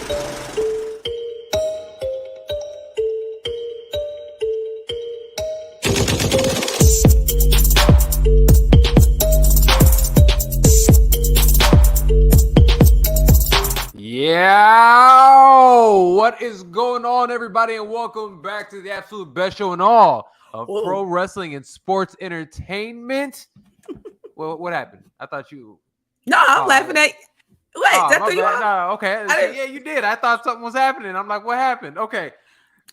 Yeah, what is going on, everybody, and welcome back to the absolute best show in all of pro wrestling and sports entertainment. Well, what happened? I thought you. No, I'm laughing at. Wait, that's my bad. No, okay. Yeah, you did. I thought something was happening. I'm like, what happened? Okay.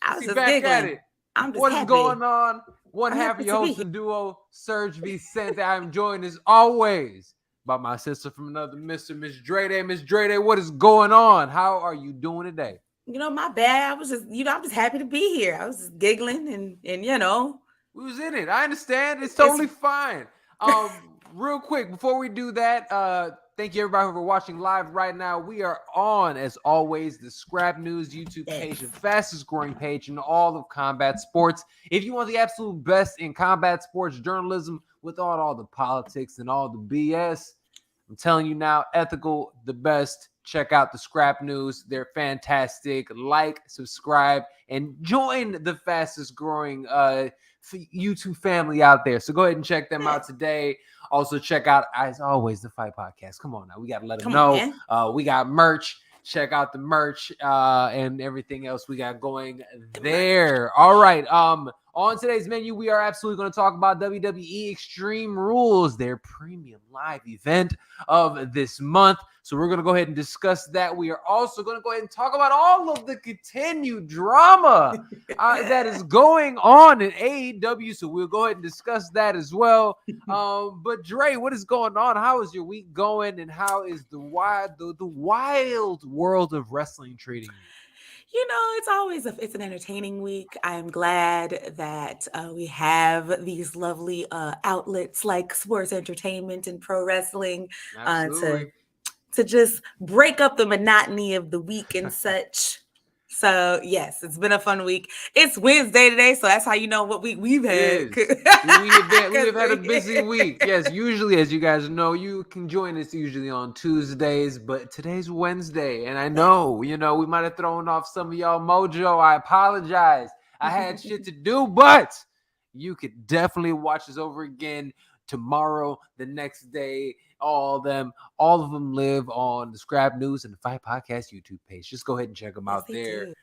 I was just back giggling. At it. I'm just what happy. Is going on? One half of your hosting duo, SERG VICENTE. I'm joined as always by my sister from another mister, Miss Drede. Miss Drede, what is going on? How are you doing today? My bad. I was just, I'm just happy to be here. I was just giggling and we was in it. I understand. It's totally fine. Real quick, before we do that, thank you everybody for watching live right now. We are on, as always, the Scrap News YouTube page, the fastest growing page in all of combat sports. If you want the absolute best in combat sports journalism without all the politics and all the BS, I'm telling you now, ethical, the best. Check out the Scrap News. They're fantastic. Like, subscribe, and join the fastest growing YouTube family out there. So go ahead and check them out today. Also, check out, as always, the Fight Podcast. Come on now. We got to let them know. We got merch. Check out the merch and everything else we got going there. All right. On today's menu, we are absolutely going to talk about WWE Extreme Rules, their premium live event of this month. So we're going to go ahead and discuss that. We are also going to go ahead and talk about all of the continued drama that is going on in AEW. So we'll go ahead and discuss that as well. But Dre, what is going on? How is your week going? And how is the wild world of wrestling treating you? It's an entertaining week. I am glad that we have these lovely outlets like sports entertainment and pro wrestling to just break up the monotony of the week and such. So, yes, it's been a fun week. It's Wednesday today, so that's how you know what we've had. We have had a busy week. Yes, usually, as you guys know, you can join us usually on Tuesdays, but today's Wednesday, and I know, we might have thrown off some of y'all mojo. I apologize. I had shit to do, but you could definitely watch us over again tomorrow, the next day. All of them live on the Scrap News and the Fight Podcast YouTube page. Just go ahead and check them out there.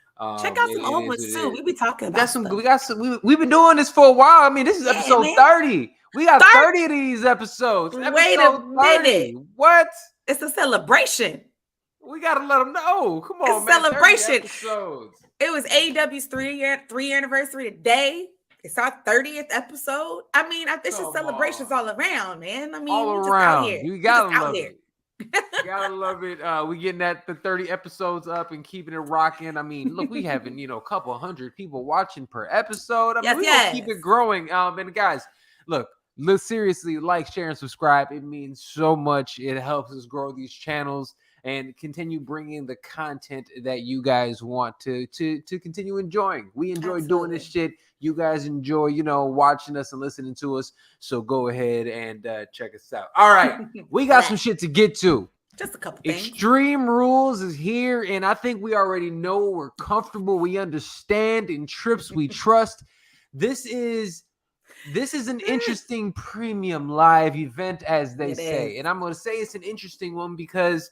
Check out some old ones too. We be talking about we've been doing this for a while. I mean, this is episode 30. We got 30 of these episodes. Wait a minute. What? It's a celebration. We gotta let them know. Come on, it's a celebration. It was AEW's 3-year anniversary today. It's our 30th episode. I mean, it's just celebrations all around, man. I mean, all around. You gotta love it. You gotta love it. We getting the 30 episodes up and keeping it rocking. I mean, look, we having a couple hundred people watching per episode. I mean, we gonna keep it growing. And guys, look, seriously, like, share, and subscribe. It means so much. It helps us grow these channels and continue bringing the content that you guys want to continue enjoying. We enjoy doing this shit. You guys enjoy, watching us and listening to us. So go ahead and check us out. All right. We got some shit to get to. Just a couple things. Extreme Rules is here, and I think we already know. We're comfortable. We understand. In trips we trust. This is an interesting premium live event, as they say. And I'm going to say it's an interesting one because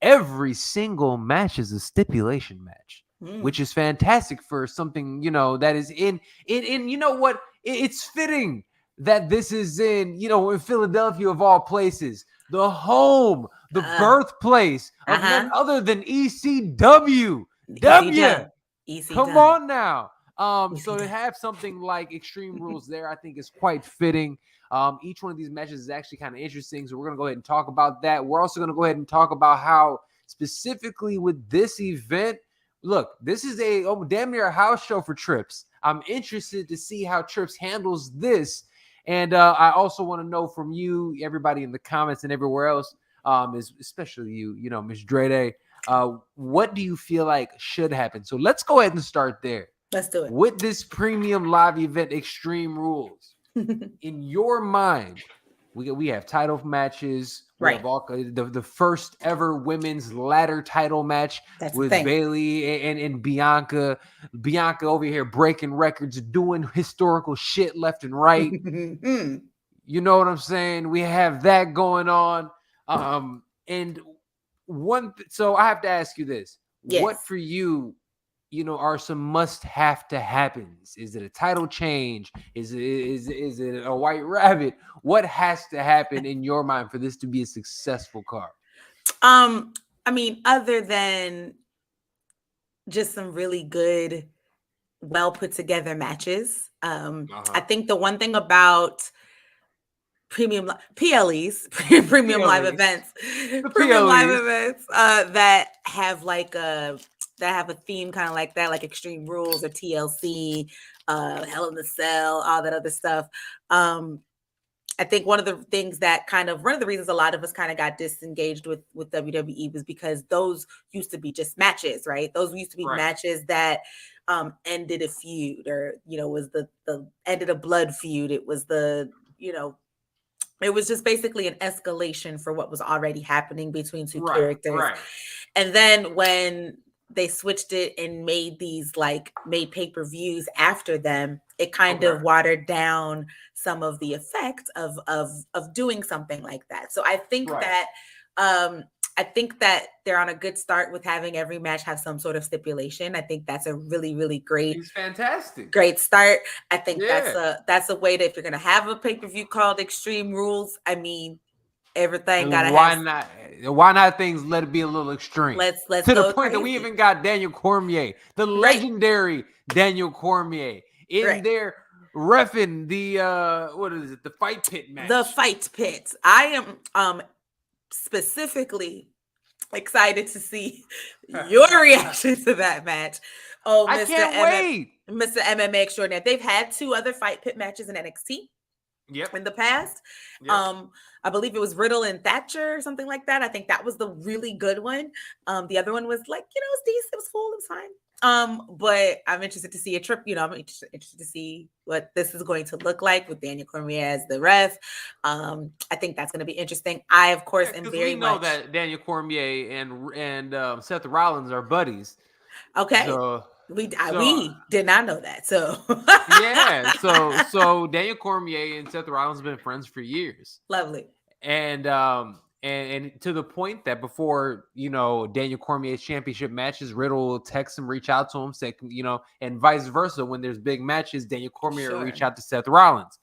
every single match is a stipulation match, which is fantastic for something, that is in you know what? It's fitting that this is in Philadelphia of all places, the home, the birthplace of none other than ECW. Come on now. So to have something like Extreme Rules there, I think is quite fitting. Each one of these matches is actually kind of interesting, so we're going to go ahead and talk about that. We're also going to go ahead and talk about how specifically with this event, look, this is damn near a house show for Trips. I'm interested to see how Trips handles this. And I also want to know from you, everybody in the comments and everywhere else, especially you, Ms. Drede, what do you feel like should happen? So let's go ahead and start there. Let's do it. With this premium live event, Extreme Rules, in your mind, We have title matches. We Right. have all the first ever women's ladder title match That's the with thing. Bailey and Bianca. Bianca over here breaking records, doing historical shit left and right. You know what I'm saying? We have that going on. And so I have to ask you this: what Yes. for you? Are some must have to happens? Is it a title change? Is it a white rabbit? What has to happen in your mind for this to be a successful card? I mean, other than just some really good, well put together matches. I Uh-huh. think the one thing about PLEs, premium live PLEs. events, The premium live PLEs. events that have like that have a theme kind of like that, like Extreme Rules or TLC, Hell in the Cell, all that other stuff. I think one of the reasons a lot of us kind of got disengaged with WWE was because those used to be just matches, right? Those used to be Right. matches that ended a feud, or was the ended a blood feud. It was it was just basically an escalation for what was already happening between two Right. characters. Right. And then when they switched it and made pay-per-views after them, it kind Okay. of watered down some of the effect of doing something like that. So Right. I think that they're on a good start with having every match have some sort of stipulation. I think that's a really, really He's fantastic. great start. I think Yeah. that's a way that if you're gonna have a pay-per-view called Extreme Rules, I mean, everything gotta Why have. not? Why not things let it be a little extreme? Let's To the go point that we crazy. even got Daniel Cormier, the Right, legendary Daniel Cormier, in right. there reffing the what is it? The fight pit The match. fight pit. I am specifically excited to see your reaction to that match. Oh, I can't wait. Mr. MMA extraordinaire. They've had 2 other fight pit matches in NXT Yep. in the past. Yep. I believe it was Riddle and Thatcher or something like that. I think that was the really good one. The other one was like, it was decent, it was full, it was fine. But I'm interested to see I'm interested to see what this is going to look like with Daniel Cormier as the ref. I think that's going to be interesting. I, of course, am Because very we know much that Daniel Cormier and Seth Rollins are buddies. okay. So We did not know that. So yeah. So Daniel Cormier and Seth Rollins have been friends for years. lovely. And to the point that before Daniel Cormier's championship matches, Riddle will text him, reach out to him, say and vice versa. When there's big matches, Daniel Cormier will Sure. reach out to Seth Rollins.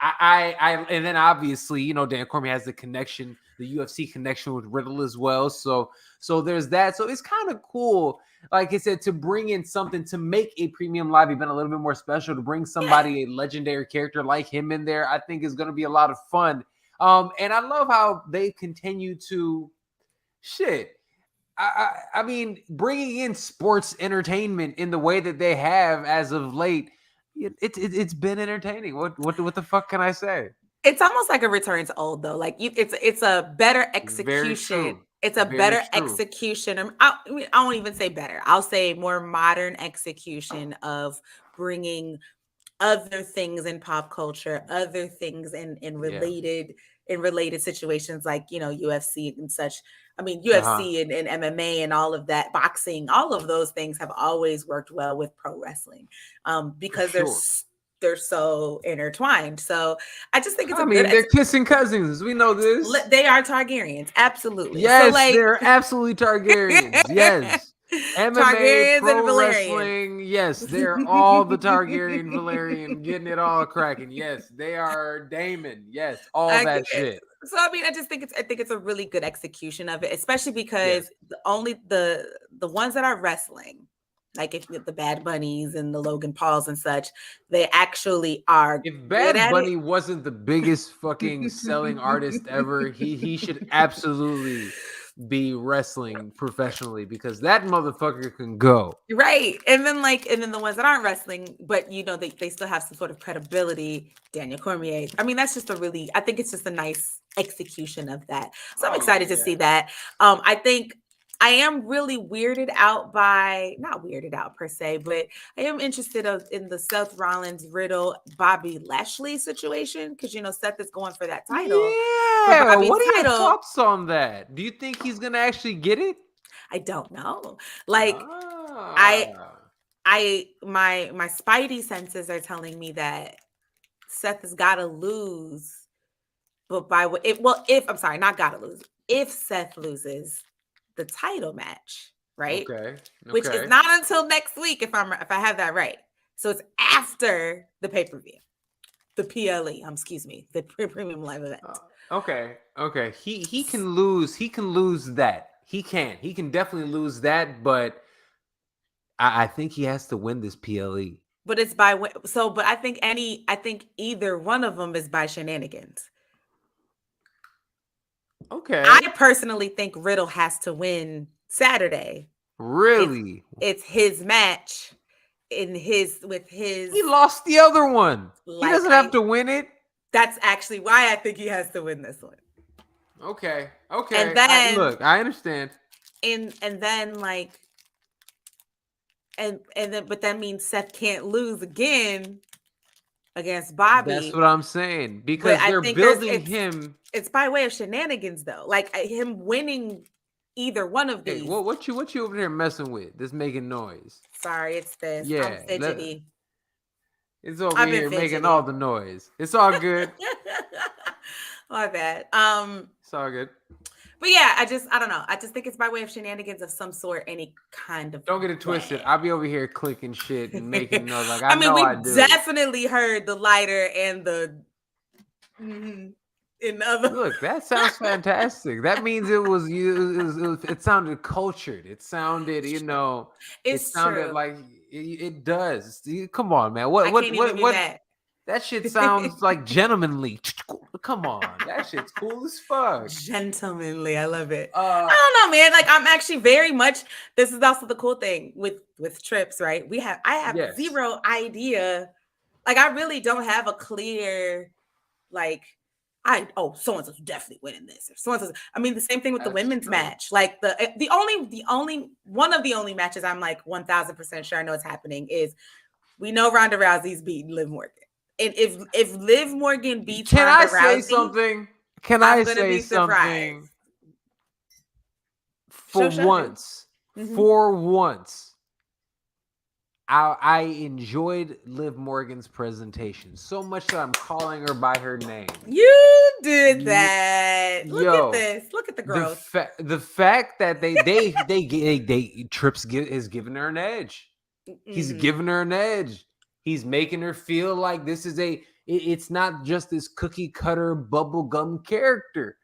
And then obviously Daniel Cormier has the connection, the UFC connection with Riddle as well. So there's that. So it's kind of cool, like I said, to bring in something to make a premium live event a little bit more special. To bring somebody, a legendary character like him in there, I think is going to be a lot of fun. And I love how they continue to shit. I mean, bringing in sports entertainment in the way that they have as of late, it's been entertaining. What the fuck can I say? It's almost like a return to old though. Like it's a better Very execution. true. It's a Very better true. execution. I won't even say better. I'll say more modern execution of bringing other things in pop culture, other things in Yeah. related situations like UFC and such. I mean Uh-huh. UFC and MMA and all of that, boxing, all of those things have always worked well with pro wrestling, For because sure. they're so intertwined. So I just think it's I a good. mean, they're kissing cousins. We know this. They are Targaryens, absolutely. So Yes, like they're absolutely Targaryens. Yes. MMA, Targaryens and pro Valerians. wrestling. Yes, they're all the Targaryen, Valerian, getting it all cracking. Yes, they are Damon. Yes, all I get that it. shit. So I mean, I think it's a really good execution of it, especially Yeah. because only the ones that are wrestling, like if the Bad Bunnies and the Logan Pauls and such, they actually are If good Bad at Bunny wasn't the biggest fucking selling it. artist ever, he should absolutely be wrestling professionally because that motherfucker can go. Right. And then the ones that aren't wrestling, but they still have some sort of credibility. Daniel Cormier. I mean, I think it's just a nice execution of that. So I'm Oh yeah, excited to yeah. see that. I think I am really weirded out by, not weirded out per se, but I am interested in the Seth Rollins Riddle Bobby Lashley situation because Seth is going for that title, for Yeah. Bobby's What are your title. thoughts on that? Do you think he's gonna actually get it? I don't know. Like I Ah. my spidey senses are telling me that Seth has got to lose, but if I'm sorry, not gotta lose. If Seth loses the title match, right? Okay. Which is Okay. not until next week if I have that right. So it's after the pay-per-view. The PLE, excuse me, the premium live event. Okay. Okay. He can lose. He can lose that. He can. He can definitely lose that. But I think he has to win this PLE. But it's but I think either one of them is by shenanigans. Okay. I personally think Riddle has to win Saturday. Really? It's his match with his. He lost the other one. He doesn't have to win it. That's actually why I think he has to win this one. Okay. Okay. And then look, I understand. And then but that means Seth can't lose again against Bobby. That's what I'm saying, because they're building him. It's by way of shenanigans, though. Like him winning either one of these. Hey, what you over there messing with? That's making noise. Sorry, it's this. Yeah, I'm fidgety. It's over here making all the noise. It's all good. My bad. It's all good. But yeah, I don't know. I just think it's by way of shenanigans of some sort, any kind of. Don't get it twisted. I'll be over here clicking shit and making noise. Like I mean, we do. definitely heard the lighter and the. In other. Look, that sounds fantastic. That means it sounded cultured. It sounded, it sounded true. like it does. Come on, man. What? That shit sounds like gentlemanly. Come on, that shit's cool as fuck. Gentlemanly, I love it. I don't know, man. Like I'm actually very much. This is also the cool thing with trips, right? I have zero idea. Like I really don't have a clear, like so and so's definitely winning this. Or so and so. I mean, the same thing with the women's match. Like the only one of the only matches I'm like 1,000% sure I know it's happening is we know Ronda Rousey's beating Liv Morgan. And if Liv Morgan beats Ronda Rousey, say something? Can I say something? For once, I enjoyed Liv Morgan's presentation so much that I'm calling her by her name. You did that. Look at this. Look at the growth. The fact that Trips is giving her an edge. He's giving her an edge. He's making her feel like this is it's not just this cookie cutter bubblegum character.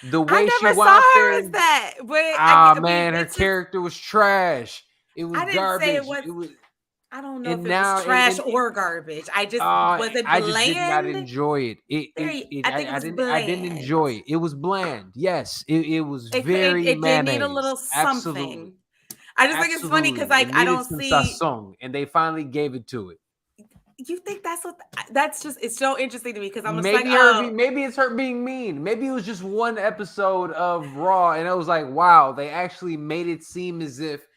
The way she went out there, as that. But man, her character was trash. It was garbage. Say it was. I don't know if it was trash or garbage. I just was it bland? I just did not enjoy it. I didn't enjoy it. It was bland. Yes, it was very it mayonnaise. It need a little something. Absolutely. I just think it's funny because I don't see sazon, and they finally gave it to it. You think that's just it's so interesting to me because I'm maybe it's her being mean. Maybe it was just one episode of Raw, and it was like, wow, they actually made it seem as if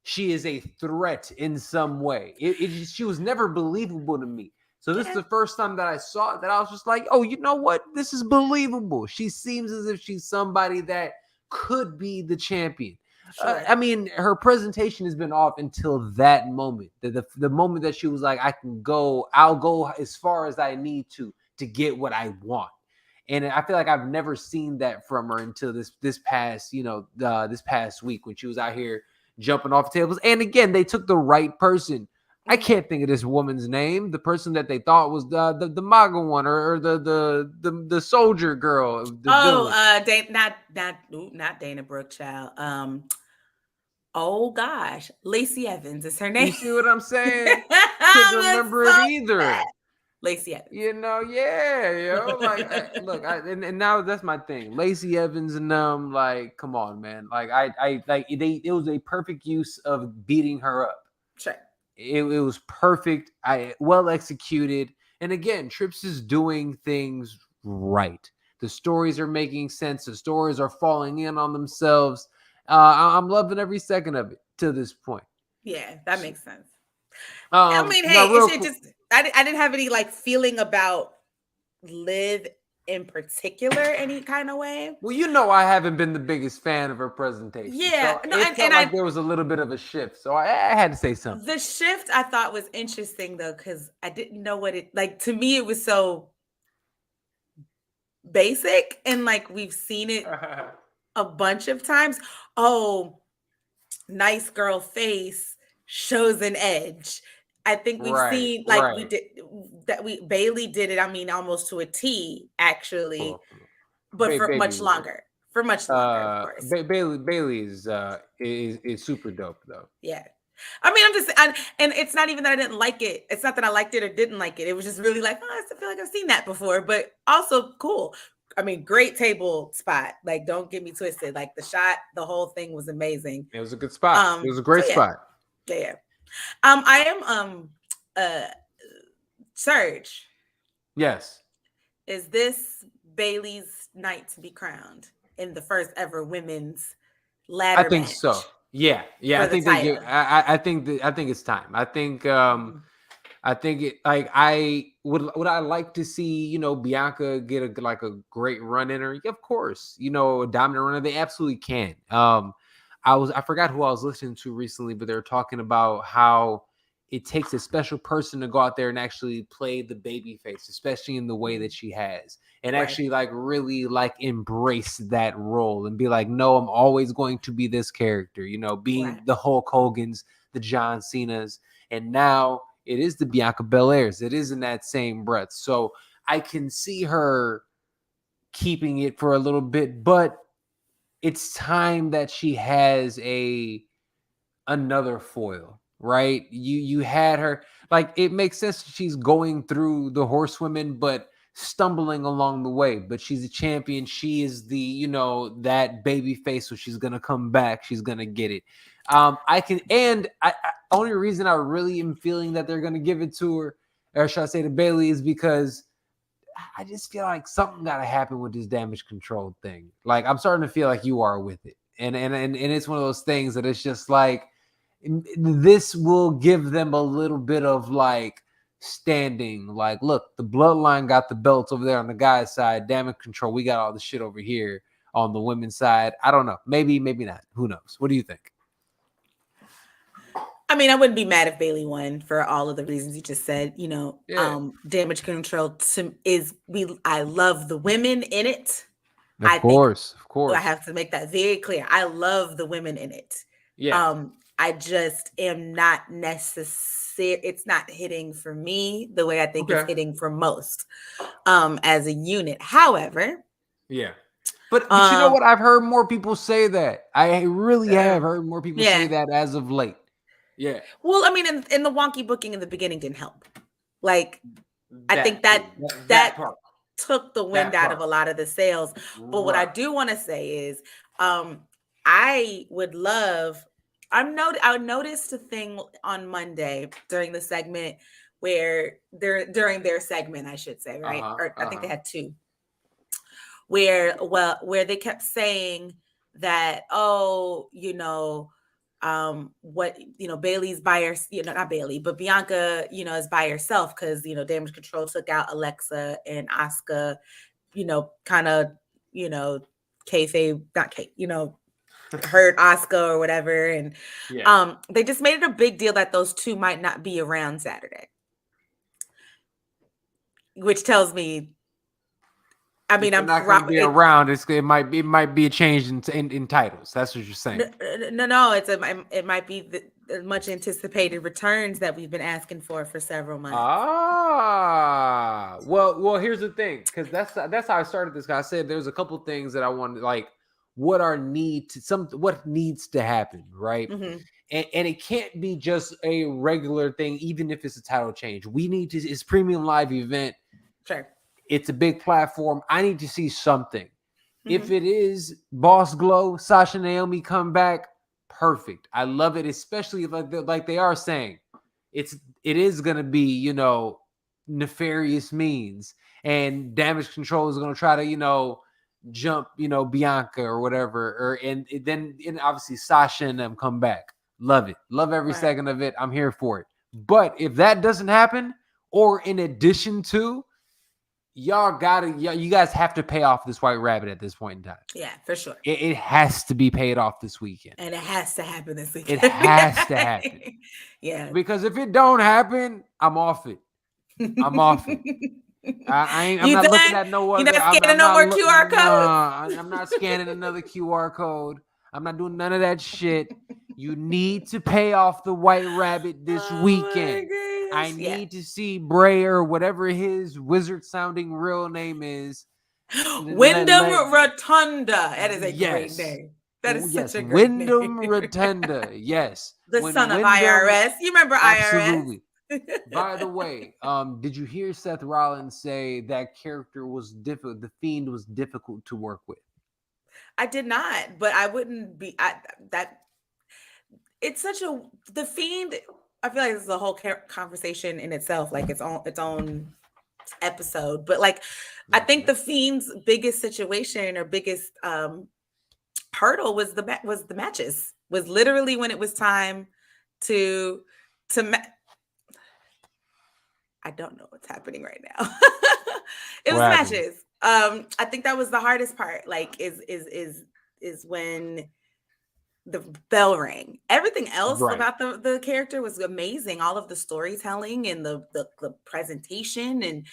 she is a threat in some way. She was never believable to me. So this is the first time that I saw it that I was just like, oh, you know what? This is believable. She seems as if she's somebody that could be the champion. Sure. I mean, her presentation has been off until that moment. The moment that she was like, I'll go as far as I need to get what I want. And I feel like I've never seen that from her until this past week when she was out here jumping off tables. And again, they took the right person. I can't think of this woman's name. The person that they thought was the MAGA one or the soldier girl. Not Dana Brooke, child. Oh gosh, Lacey Evans is her name. You see what I'm saying? Couldn't remember it either. Lacey Evans. Look, and now that's my thing. Lacey Evans and them, like, come on, man. Like, it was a perfect use of beating her up. Sure. It was perfect. Well executed. And again, Trips is doing things right. The stories are making sense. The stories are falling in on themselves. I'm loving every second of it to this point. Yeah, that makes sense. I mean, Now hey, real it quick. just I didn't have any like feeling about Liv in particular any kind of way. Well, you know, I haven't been the biggest fan of her presentation, Yeah, so no, it felt and like I there was a little bit of a shift. So I had to say something. the shift I thought was interesting though because I didn't know what it like. To me, it was so basic, and like we've seen it a bunch of times. Oh, nice girl face shows an edge. I think we've Right, seen like we right. did that we Bailey did it, I mean, almost to a T actually, Well, but for baby, much longer. For much longer, of course. Bailey is super dope though. Yeah. I mean, and it's not even that I didn't like it. It's not that I liked it or didn't like it. It was just really like, oh, I feel like I've seen that before, but also cool. I mean, great table spot. Like, don't get me twisted. Like the shot, the whole thing was amazing. It was a good spot. It was a So great yeah, spot. yeah. I am uh Serge. Yes, Is this Bailey's night to be crowned in the first ever women's I ladder think so. match Yeah, yeah. I for the think they get. title? I think it's time. Mhm. I think it like I would I like to see, you know, Bianca get a great run in her. Of course, you know, a dominant runner. They absolutely can. I forgot who I was listening to recently, but they were talking about how it takes a special person to go out there and actually play the baby face, especially in the way that Mhm. she has, and Right. actually like really like embrace that role and be like, no, I'm always going to be this character, you know, being Right. the Hulk Hogan's, the John Cena's, and now it is the Bianca Belairs. It is in that same breath. So I can see her keeping it for a little bit, but it's time that she has another foil, right? You had her, like, it makes sense she's going through the horsewomen, but stumbling along the way. But she's a champion. She is the, you know, that baby face, so she's gonna come back. She's gonna get it. I can, and only reason I really am feeling that they're gonna give it to her, or should I say to Bailey, is because I just feel like something got to happen with this damage control thing. Like, I'm starting to feel like you are with it, and it's one of those things that it's just like this will give them a little bit of like standing. Like, look, the bloodline got the belts over there on the guy's side. Damage control, we got all the shit over here on the women's side. I don't know. Maybe not. Who knows? What do you think? I mean, I wouldn't be mad if Bailey won for all of the reasons you just said. You know, Yeah, damage control I love the women in it. of I think course, of I course. have to make that very clear. I love the women in it. Yeah. I just am not necessary. It's not hitting for me the way I think it's Okay. hitting for most as a unit. However, Yeah. But you know um, what? I've heard more people say that. I really have heard more people say yeah. that as of late. Yeah. Well, I mean, in the wonky booking in the beginning didn't help. Like, I think That too. That that part. took the wind That out of part. a lot of the sales. But what I Right. do want to say is, I would love. I noticed a thing on Monday during the segment where during their segment, I should say, right? Uh-huh. Or I think they Uh-huh. had two where they kept saying that, oh, what, Bailey's by her, not Bailey, but Bianca, is by herself because, damage control took out Alexa and Asuka, kind of, you know kayfabe, not kay, hurt Asuka or whatever. And Yeah. they just made it a big deal that those two might not be around Saturday, which tells me, I If mean, they're I'm not going to be it, around, it might be a change in titles. That's what you're no, saying. no, it might be the much anticipated returns that we've been asking for several months. Well, here's the thing, because that's how I started this. I said there's a couple things that I wanted, like what needs to happen, right? Hmm. And it can't be just a regular thing, even if it's a title change. We need to, it's premium live event. Sure. It's a big platform. I need to see something. If Hmm. it is Boss Glow, Sasha Naomi come back, perfect. I love it, especially like they are saying. It is gonna be, nefarious means, and damage control is gonna try to, jump, Bianca or whatever, and then obviously Sasha and them come back. Love it. Love every Right. second of it. I'm here for it. But if that doesn't happen, or in addition to, you guys have to pay off this White Rabbit at this point in time. Yeah, for sure. It has to be paid off this weekend. And it has to happen this weekend. It has to happen. Yeah. Because if it don't happen, I'm off it. I'm off it. I'm not looking at no other. You're not scanning I'm no not more QR codes? I'm not scanning another QR code. I'm not doing none of that shit. You need to pay off the White Rabbit this weekend. I need to see Bray, or whatever his wizard-sounding real name is. Wyndham Rotunda. That is a great name. That is such a great name. Wyndham Rotunda. Yes. The son of IRS. You remember IRS? Absolutely. By the way, did you hear Seth Rollins say that character was difficult? The Fiend was difficult to work with. I did not, but I wouldn't be. It's such a the Fiend. I feel like this is a whole conversation in itself, like its own episode. But like, I think the Fiend's biggest situation or biggest hurdle was the matches. Was literally when it was time to. I don't know what's happening right now. It was matches. I think that was the hardest part. Like, is when the bell rang. Everything else about the character was amazing. All of the storytelling and the presentation and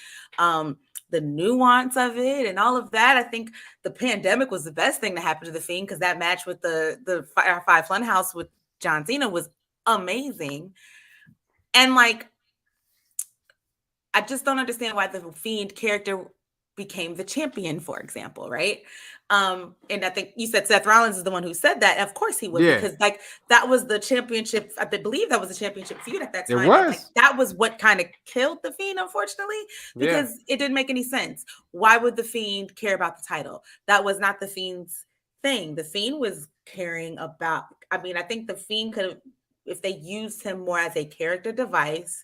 the nuance of it and all of that. I think the pandemic was the best thing to happen to the Fiend, because that match with the Firefly Funhouse with John Cena was amazing. And like, I just don't understand why the Fiend character became the champion, for example, right? And I think you said Seth Rollins is the one who said that. Of course he would, because like that was the championship. I believe that was a championship feud at that time. It was. Like, that was what kind of killed the Fiend, unfortunately, because it didn't make any sense. Why would the Fiend care about the title? That was not the Fiend's thing. The Fiend was caring about. I mean, I think the Fiend could have, if they used him more as a character device,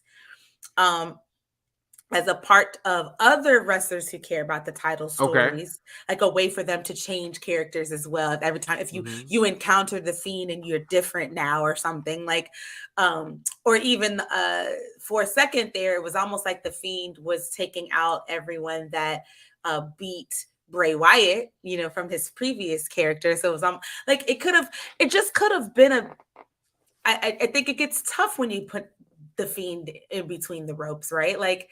as a part of other wrestlers who care about the title stories, like a way for them to change characters as well. Every time, if you encounter the Fiend and you're different now or something, like, or even for a second there, it was almost like the Fiend was taking out everyone that beat Bray Wyatt, from his previous character. So it was like, it just could have been I think it gets tough when you put the Fiend in between the ropes, right? Like,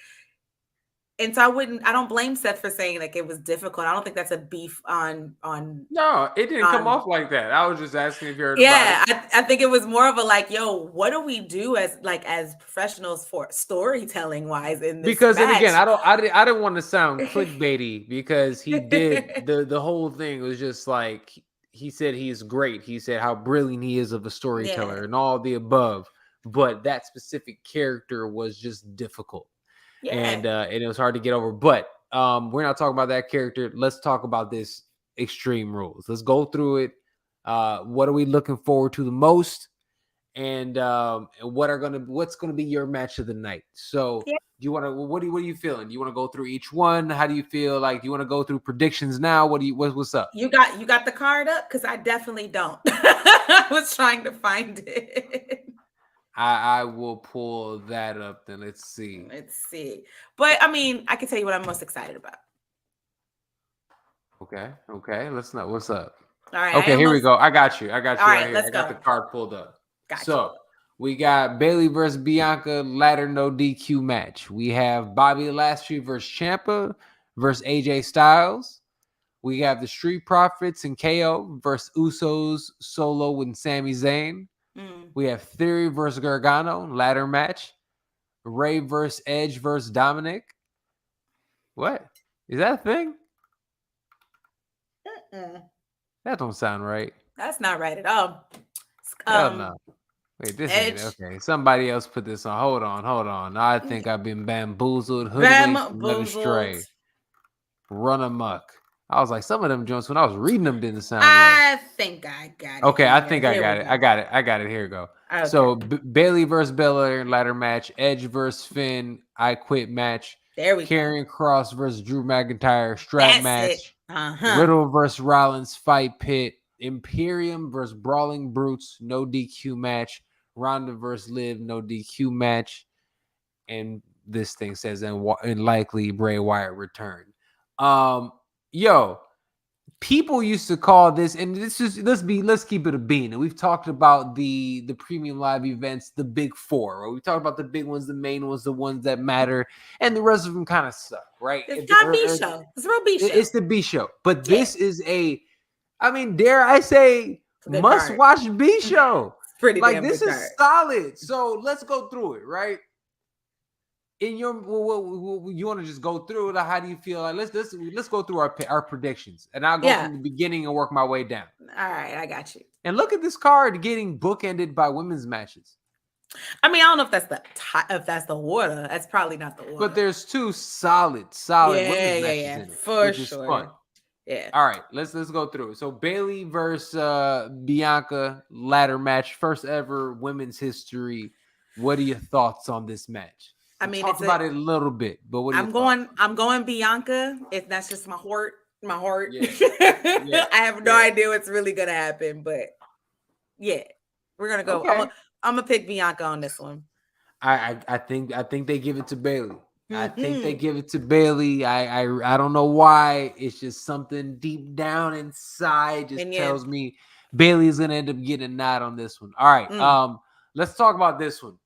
and so I don't blame Seth for saying like it was difficult. I don't think that's a beef on. No, it didn't come off like that. I was just asking if you heard about it. I think it was more of a like, yo, what do we do as professionals for storytelling wise in this Because match? And again, I didn't want to sound clickbaity, because he did the whole thing was just like, he said he's great. He said how brilliant he is of a storyteller and all the above. But that specific character was just difficult. Yeah. And it was hard to get over. But we're not talking about that character. Let's talk about this Extreme Rules. Let's go through it. What are we looking forward to the most? And what's gonna be your match of the night? So do you want to? What are you feeling? Do you want to go through each one? How do you feel? Like, do you want to go through predictions now? What's up? You got the card up? Because I definitely don't. I was trying to find it. I will pull that up. Then let's see. But I mean, I can tell you what I'm most excited about. Okay. Let's know what's up. All right. Okay, here we go. I got you. All right, let's go. I got the card pulled up. Gotcha. So we got Bayley versus Bianca ladder no DQ match. We have Bobby Lashley versus Ciampa versus AJ Styles. We have the Street Profits and KO versus Usos, Solo, and Sami Zayn. We have Theory versus Gargano ladder match. Ray versus Edge versus Dominic. What? Is that a thing? That don't sound right. That's not right at all. Hell no. Wait, this is okay. Somebody else put this on. Hold on. I think I've been bamboozled, hoodwinked, led astray. Run amok. I was like, some of them joints when I was reading them didn't sound right. I think I got it. Okay, I think I got it. I got it. Here we go. Okay. So Bayley versus Belair ladder match. Edge versus Finn I Quit match. There we go. Karrion Kross versus Drew McIntyre strap match. Riddle versus Rollins fight pit. Imperium versus Brawling Brutes, no DQ match. Ronda versus Liv, no DQ match. And this thing says and likely Bray Wyatt return. Yo, people used to call this, and this is let's keep it a bean. And we've talked about the premium live events, the big four. Right? We talked about the big ones, the main ones, the ones that matter, and the rest of them kind of suck, right? It's not B show. It's a real B show. It's the B show, but this is dare I say, must watch B show. Pretty like this is solid. So let's go through it, right? In your, you want to just go through it? Or how do you feel? Like let's go through our predictions, and I'll go from the beginning and work my way down. All right, I got you. And look at this card getting bookended by women's matches. I mean, I don't know if that's the water. That's probably not the water. But there's two solid women's matches in it, for which sure. Is fun. Yeah. All right, let's go through it. So Bayley versus Bianca ladder match, first ever women's history. What are your thoughts on this match? I mean, talk about it a little bit, but what I'm going Bianca. If that's just my heart. Yeah. I have no idea what's really gonna happen, but yeah, we're gonna go. Okay. I'm gonna pick Bianca on this one. I think they give it to Bayley. I think they give it to Bayley. I don't know why. It's just something deep down inside just tells me Bayley is gonna end up getting a nod on this one. All right. Let's talk about this one.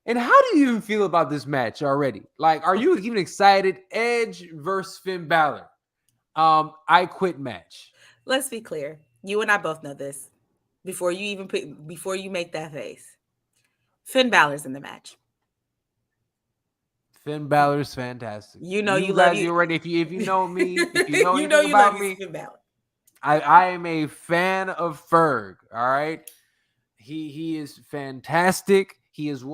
And how do you even feel about this match already? Like, are you even excited? Edge versus Finn Balor. I quit match. Let's be clear. You and I both know this. Before you make that face. Finn Balor's in the match. Finn Balor's fantastic. You guys already. If you know me, if you know anything about me, Finn Balor. I am a fan of Ferg. All right. He is fantastic. He is,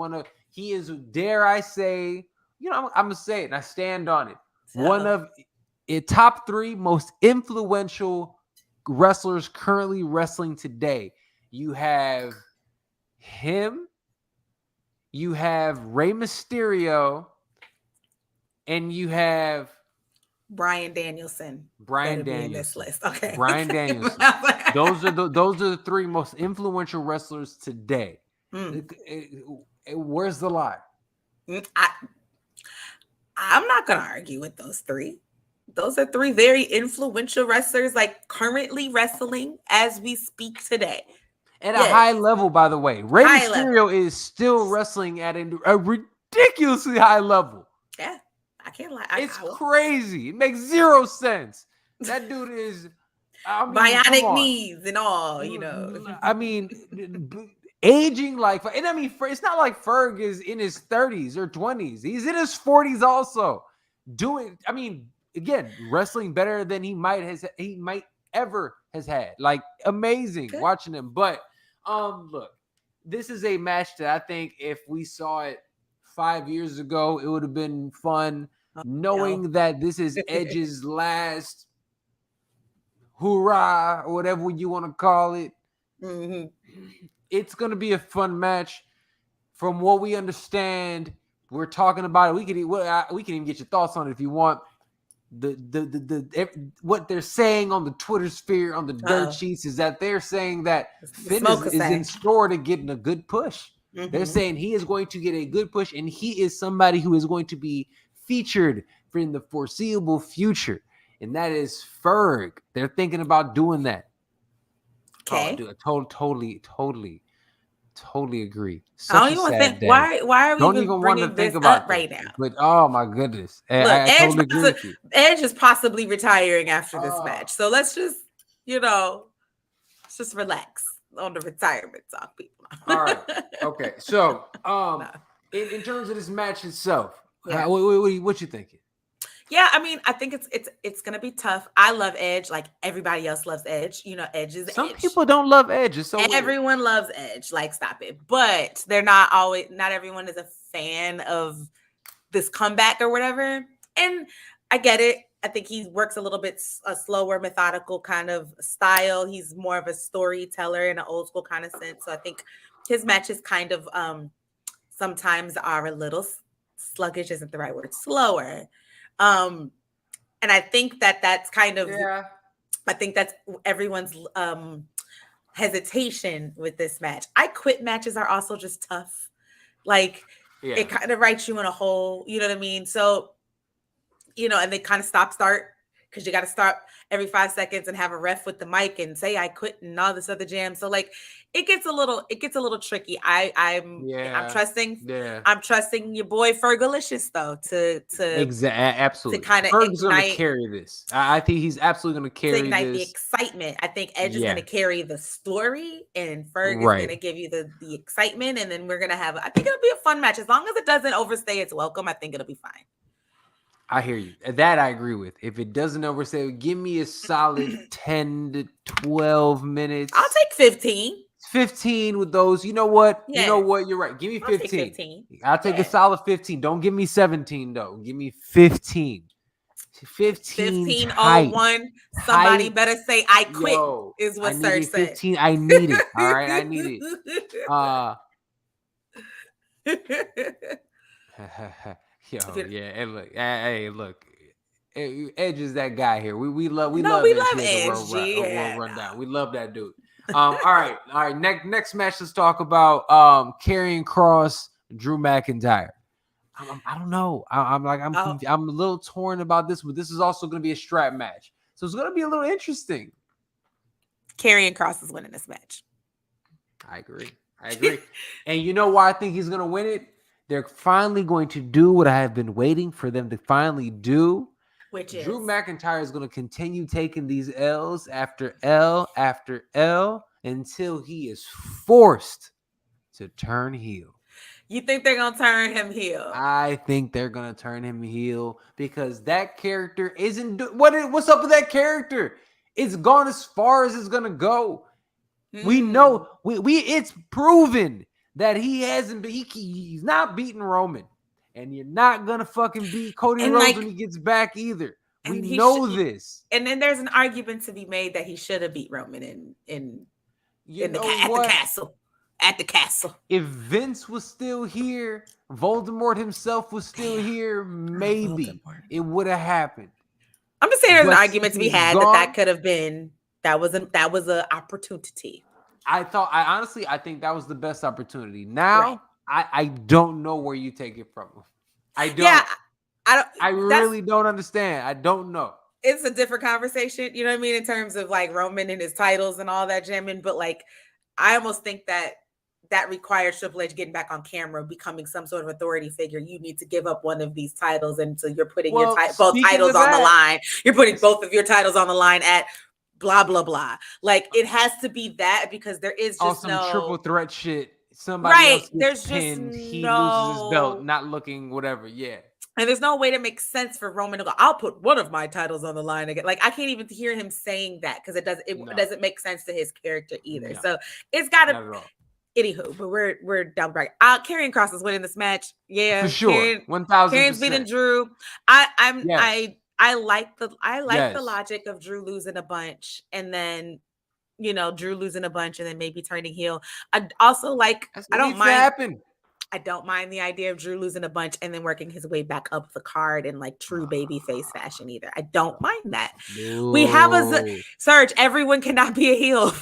dare I say, I'm gonna say it and I stand on it. One of the top 3 most influential wrestlers currently wrestling today. You have him, you have Rey Mysterio, and you have Bryan Danielson. Bryan Danielson. In this list. Okay. Bryan Danielson. those are the 3 most influential wrestlers today. Where's the lie? I'm not gonna argue with those 3. Those are 3 very influential wrestlers, like currently wrestling as we speak today. At a high level, by the way. Rey Mysterio is still wrestling at a ridiculously high level. Yeah, I can't lie. It's crazy. It makes 0 sense. That dude is bionic knees and all, I mean, aging like, and I mean, it's not like Ferg is in his 30s or 20s. He's in his 40s also. Again, wrestling better than he might ever has had. Like, amazing watching him. But look, this is a match that I think if we saw it 5 years ago, it would have been fun. Knowing that this is Edge's last hoorah or whatever you want to call it. Mm-hmm. It's going to be a fun match. From what we understand, we're talking about it. We can even get your thoughts on it if you want. What they're saying on the Twitter sphere, on the dirt sheets, is that they're saying that Finn is in store to get a good push. Mm-hmm. They're saying he is going to get a good push, and he is somebody who is going to be featured in the foreseeable future, and that is Ferg. They're thinking about doing that. Okay, dude, totally agree. I don't even think why are we don't even want to think about this right now? But oh my goodness, look, I totally agree with you. Edge is possibly retiring after this match, so let's just relax on the retirement talk, people. All right, okay. So in terms of this match itself, what you thinking? Yeah, I mean, I think it's gonna be tough. I love Edge, like everybody else loves Edge. Edge is some Edge. People don't love Edge. It's so everyone loves Edge. Like, stop it. But they're not everyone is a fan of this comeback or whatever. And I get it. I think he works a little bit a slower, methodical kind of style. He's more of a storyteller in an old school kind of sense. So I think his matches kind of sometimes are a little sluggish. Isn't the right word? Slower. And I think that that's kind of, Yeah. I think that's everyone's hesitation with this match. I quit matches are also just tough. Like Yeah. it kind of writes you in a hole, you know what I mean? So, and they kind of stop start because you got to stop every 5 seconds and have a ref with the mic and say I quit and all this other jam. So like it gets a little tricky. I'm Yeah. trusting Yeah. I'm trusting your boy Fergalicious though to Absolutely. kind of Ferg's gonna carry this. I think he's absolutely gonna carry ignite the this. excitement. I think Edge is Yeah. going to carry the story and Ferg is Right. going to give you the excitement. And then we're going to have, I think it'll be a fun match. As long as it doesn't overstay its welcome, I think it'll be fine. I hear you. That I agree with. If it doesn't overstay, give me a solid 10 to 12 minutes. I'll take 15. 15 with those. You know what? Yeah. You know what? You're right. Give me 15. I'll take 15. I'll take a solid 15. Don't give me 17 though. Give me 15. 15 15:01. Somebody tight. better say I quit. Yo, is what I Serge need said. 15. I need it. All right. I need it. Yo, yeah. And look, hey, look. Edge is that guy here. We love Edge. World Rundown. We love that dude. All right. Next match. Let's talk about Karrion Kross, Drew McIntyre. I don't know. I'm a little torn about this, but this is also going to be a strap match, so it's going to be a little interesting. Karrion Kross is winning this match. I agree. And you know why I think he's going to win it? They're finally going to do what I have been waiting for them to finally do. Which is Drew McIntyre is going to continue taking these L's after L after L until he is forced to turn heel. You think they're going to turn him heel? I think they're going to turn him heel because that character isn't... What's up with that character? It's gone as far as it's going to go. We know... It's proven that he hasn't been... He's not beating Roman. And you're not going to fucking beat Cody Rhodes when he gets back either. We know this. And then there's an argument to be made that he should have beat Roman at the castle. At the castle. If Vince was still here, Voldemort himself was still here, maybe it would have happened. I'm just saying there's an argument to be had that could have been that was an opportunity. I think that was the best opportunity. Now I don't know where you take it from. I don't. Yeah, I really don't understand. I don't know. It's a different conversation, you know what I mean, in terms of like Roman and his titles and all that jamming. But like, I almost think that requires Triple H getting back on camera, becoming some sort of authority figure. You need to give up one of these titles, and so you're putting both titles on the line. You're putting both of your titles on the line at blah blah blah. Like it has to be that because there is just some triple threat shit. Somebody else gets pinned, he loses his belt, not looking whatever. Yeah. And there's no way to make sense for Roman to go, I'll put one of my titles on the line again. Like I can't even hear him saying that because it doesn't make sense to his character either. No. So it's got to. Anywho, but we're down right. Karrion Kross is winning this match. Yeah, for sure. 1,000%. Karrion's beating Drew. I like the logic of Drew losing a bunch and then Drew losing a bunch and then maybe turning heel. I also like. I don't mind. I don't mind the idea of Drew losing a bunch and then working his way back up the card in like true babyface fashion either. I don't mind that. Ooh. We have Serge. Everyone cannot be a heel.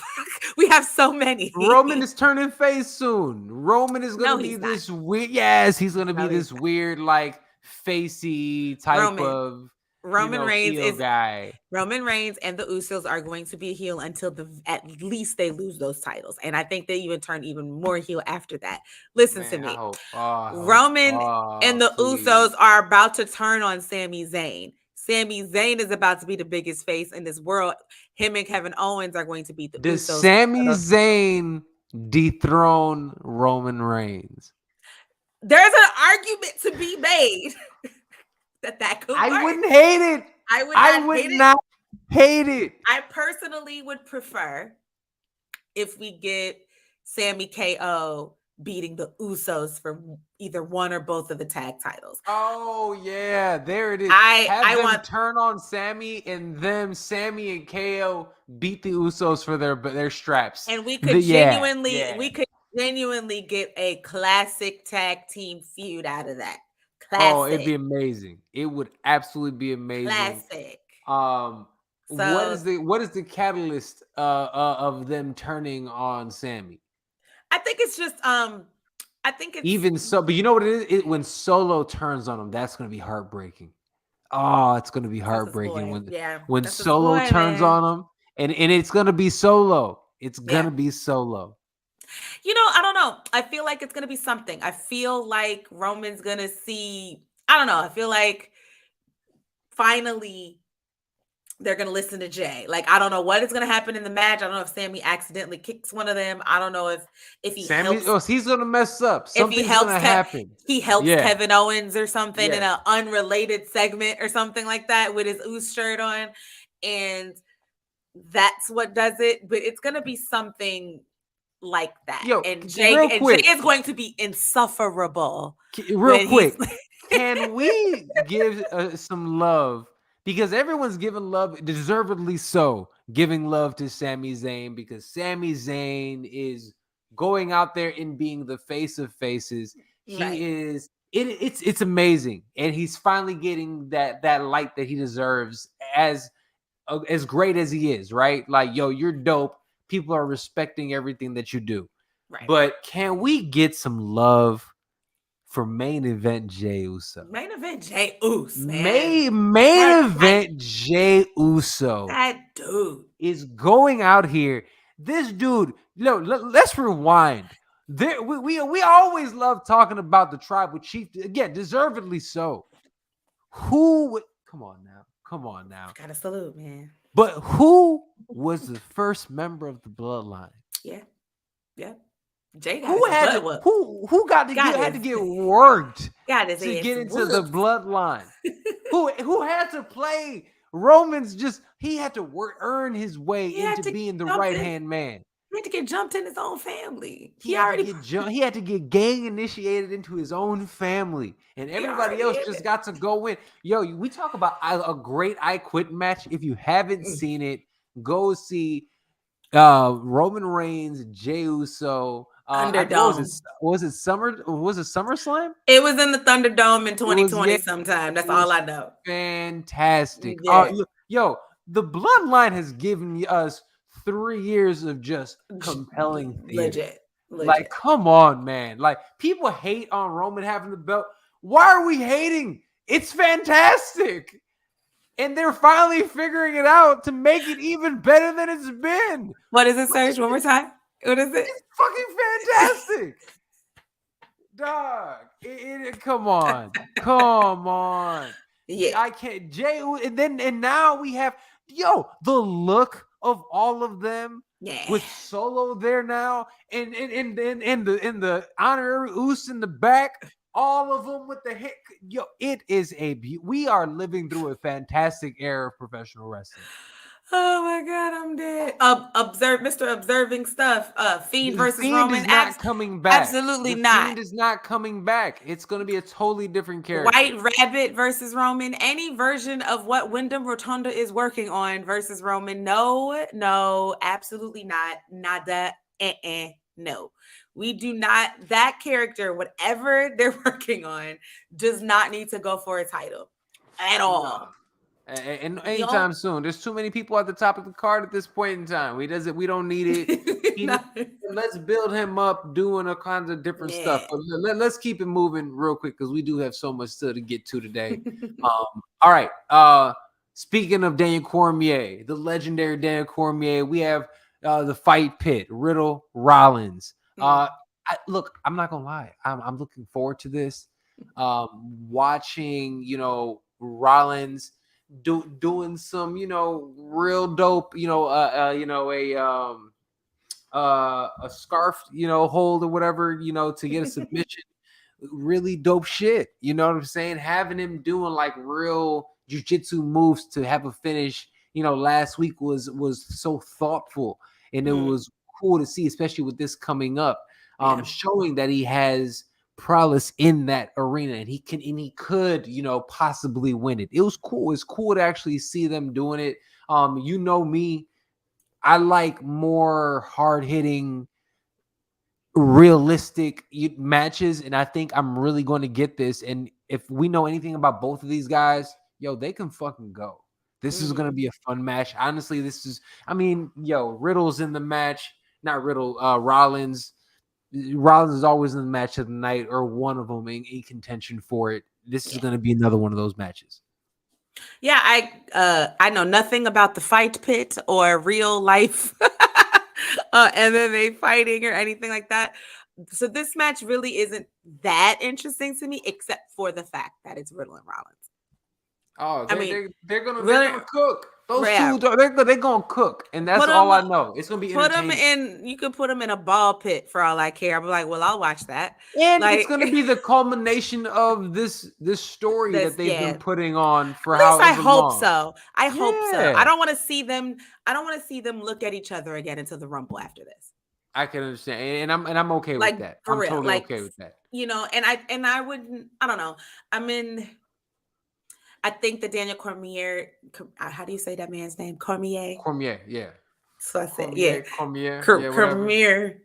We have so many. Roman is turning face soon. Roman is going to be this weird. Yes, he's going to be this weird, like facey type of Roman Reigns is guy. Roman Reigns and the Usos are going to be a heel until at least they lose those titles, and I think they even turn even more heel after that. Listen to me, Roman and the Usos are about to turn on Sami Zayn. Sami Zayn is about to be the biggest face in this world. Him and Kevin Owens are going to beat the Usos. Does Sami Zayn dethrone Roman Reigns? There's an argument to be made. That could work. I wouldn't hate it. I would not hate it. I personally would prefer if we get Sami KO beating the Usos for either one or both of the tag titles. Oh yeah, there it is. I want turn on Sami and them Sami and KO beat the Usos for their straps. And we could genuinely get a classic tag team feud out of that. Oh, it'd be Classic. amazing. It would absolutely be amazing. Classic. Um, So what is the catalyst of them turning on Sammy? I think it's just I think it's Even so, but you know what it is? When Solo turns on him, that's gonna be heartbreaking. Oh, it's gonna be that's his heartbreaking boy. Yeah, when that's his Solo boy, turns man. on him, and it's gonna be Solo. It's Yeah. gonna be Solo. I don't know. I feel like it's gonna be something. I feel like Roman's gonna see. I don't know. I feel like finally they're gonna listen to Jay. Like I don't know what is gonna happen in the match. I don't know if Sammy accidentally kicks one of them. I don't know if he Sammy, helps oh, he's gonna mess up. if he Something's helps gonna happen. he helps Yeah. Kevin Owens or something in Yes. an unrelated segment or something like that with his Oos shirt on, and that's what does it. But it's gonna be something like that, Yo, and real Jay quick, is going to be insufferable real when he's quick. Can we give some love? Because everyone's giving love, deservedly so, giving love to Sami Zayn because Sami Zayn is going out there and being the face of faces. right, He is it's amazing, and he's finally getting that light that he deserves as great as he is, right? Like, yo, you're dope. People are respecting everything that you do. right. But can we get some love for main event Jey Uso? Main event Jay Oos, man. Main That like event Jey Uso that dude. is going out here. This dude, let's rewind. We always love talking about the tribal chief. Again, deservedly so. Come on now? Come on now. Gotta salute, man. But who was the first member of the bloodline? Yeah, yeah. Jay got Who his had butt to whooped. who got to Got get had to his get worked got his to ass get into the whooped. bloodline? Who had to play Roman's just he had to earn his way He had into to being the jump right in. hand man. He had to get jumped in his own family. He had to get he had to get gang initiated into his own family, and he everybody already else in just it. got to go in. Yo, we talk about a great I Quit match. If you haven't Mm. seen it, go see Roman Reigns, Jey Uso. What was it? Thunderdome. Was it SummerSlam? It was in the Thunderdome in It was 2020 sometime. it That's all was I know. fantastic. Yeah. Yo, the Bloodline has given us 3 years of just compelling theater. Legit. Like, Legit. come on, man. Like, people hate on Roman having the belt. Why are we hating? It's fantastic. And they're finally figuring it out to make it even better than it's been. What is it, Serge? One more time. What is it? It's fucking fantastic. Dog. Come on. Come on. Yeah. I can't Jay and now we have the look of all of them Yeah. with Solo there now and the honorary Oos in the back, all of them with the hit. It is we are living through a fantastic era of professional wrestling. Oh my God, I'm dead. Mr. Observing stuff. Fiend The versus Fiend Roman. is not coming back. Absolutely The not. Fiend is not coming back. It's going to be a totally different character. White Rabbit versus Roman. Any version of what Wyndham Rotunda is working on versus Roman. No, absolutely not. Nada. No. We do not. That character, whatever they're working on, does not need to go for a title at all. No. And anytime soon. There's too many people at the top of the card at this point in time. We don't need it. Let's build him up doing a kinds of different stuff. But let's keep it moving real quick because we do have so much still to get to today. All right. Speaking of Daniel Cormier, the legendary Daniel Cormier, we have the fight pit, Riddle Rollins. Look, I'm not gonna lie. I'm looking forward to this. Watching, Rollins doing some, real dope, a scarf, hold or whatever, to get a submission. Really dope shit. You know what I'm saying? Having him doing like real jiu-jitsu moves to have a finish, last week was so thoughtful, and it was cool to see, especially with this coming up, showing that he has prowess in that arena and he could possibly win it. It was cool. It's cool to actually see them doing it. Me, I like more hard-hitting, realistic matches, and I think I'm really going to get this. And if we know anything about both of these guys, yo, they can fucking go. This is gonna Mm-hmm. be a fun match. Honestly, I mean, yo, Riddle's in the match. Not Riddle, Rollins. Rollins is always in the match of the night, or one of them in contention for it. This is Yeah. gonna be another one of those matches. Yeah, I know nothing about the fight pit or real life MMA fighting or anything like that. So this match really isn't that interesting to me, except for the fact that it's Riddle and Rollins. Oh, I mean, they're really, gonna cook. Those yeah, two they're gonna cook, and that's put all them, I know. It's gonna be put them entertaining. in. You could put them in a ball pit for all I care. I'm like, well, I'll watch that. And it's Like going to be the culmination of this story this, that they've yeah. been putting on for At least I however hope long. so. I hope so. Yeah, I don't want to see them. I don't want to see them look at each other again until the Rumble after this. I can understand, and I'm okay with Like that. for I'm real. totally Like okay with that. I wouldn't. I don't know. I think that Daniel Cormier. How do you say that man's name? Cormier. Cormier, yeah, So I said, yeah, Cormier, yeah, whatever. Cormier.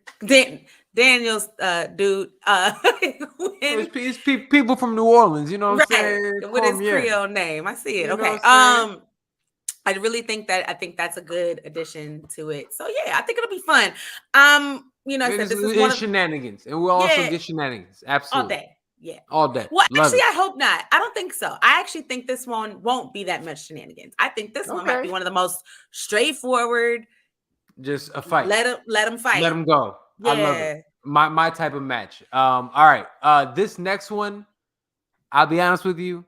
Daniel's dude. When It's people from New Orleans, you know what I'm right saying? with his Cormier, Creole name, I see it. you know Okay. what I'm saying? I really think that's a good addition to it. So yeah, I think it'll be fun. I said this is one It's of shenanigans, and we'll also yeah, get shenanigans. all Absolutely, day. Yeah. all day. Well, Love actually, it. I hope not. I don't think so. I actually think this one won't be that much shenanigans. I think this one might be Okay, one of the most straightforward. just a fight. Let them Let fight. them go. I love it. Yeah. My type of match. All right. This next one, I'll be honest with you,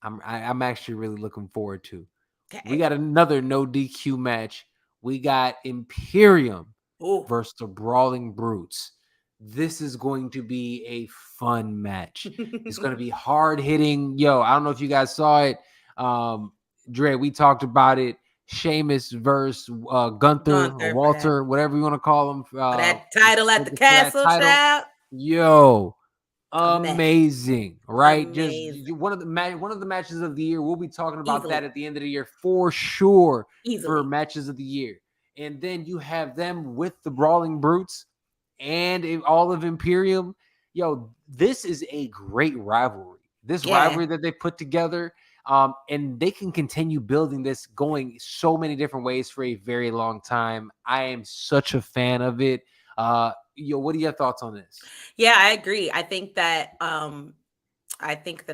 I'm actually really looking forward to. We Okay. got another no DQ match. We got Imperium Ooh. versus the Brawling Brutes. This is going to be a fun match. It's going to be hard hitting. Yo, I don't know if you guys saw it. Dre, we talked about it. Sheamus versus Gunther or Gunther for that. Walter, whatever you want to call him. For that title at the For that castle, title. child. Yo, A mess. amazing, right? Just Amazing. one of the matches of the year. We'll be talking about that Easily. at the end of the year for sure for Easily. matches of the year. And then you have them with the Brawling Brutes and all of Imperium. Yo, this is a great rivalry. This Yeah. rivalry that they put together, and they can continue building this, going so many different ways for a very long time. I am such a fan of it. What are your thoughts on this? Yeah, I agree. I think that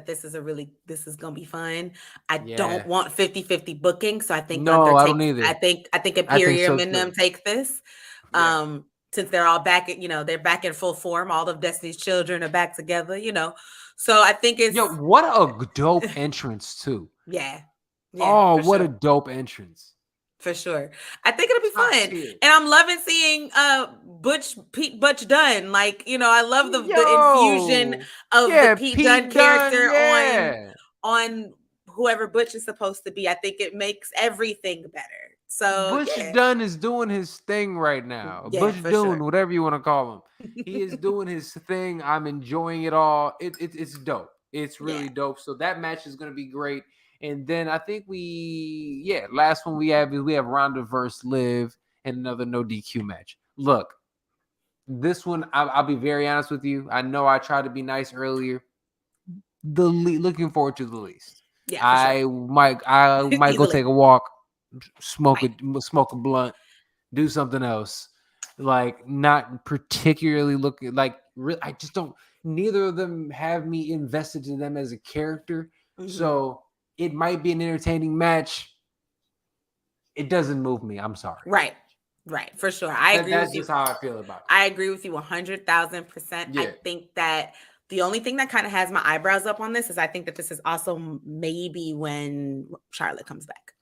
this is gonna be fun. I don't Yeah. want 50-50 booking, so I think Gunther No, I don't takes either. I think I think so Imperium and them too. take this. Yeah. Since they're all back they're back in full form. All of Destiny's children are back together. So I think it's Yo, what a dope entrance too. yeah. Yeah, Oh, for what a sure. dope entrance. For sure. I think it'll be Top fun. tier. And I'm loving seeing Pete Butch Dunn. Like, I love the infusion Yo. of Yeah, the Pete Dunne Pete Dunne, character yeah. on whoever Butch is supposed to be. I think it makes everything better. So Butch yeah. Dunn is doing his thing right now. Yeah, Butch for Dunn, sure. whatever you want to call him. He is doing his thing. I'm enjoying it all. It's dope. It's really Yeah. dope. So that match is going to be great. And then I think last one we have Ronda versus Liv and another no DQ match. Look, this one, I'll be very honest with you. I know I tried to be nice earlier. Looking forward to the least. Yeah, for sure. I might go Easily. take a walk, smoke Right. a blunt, do something else. Like, not particularly looking like I just don't. Neither of them have me invested in them as a character. Mhm. So it might be an entertaining match. It doesn't move me. I'm sorry. Right. For sure. I agree with you. That's just how I feel about it. I agree with you 100,000%. Yeah. I think that the only thing that kind of has my eyebrows up on this is I think that this is also maybe when Charlotte comes back.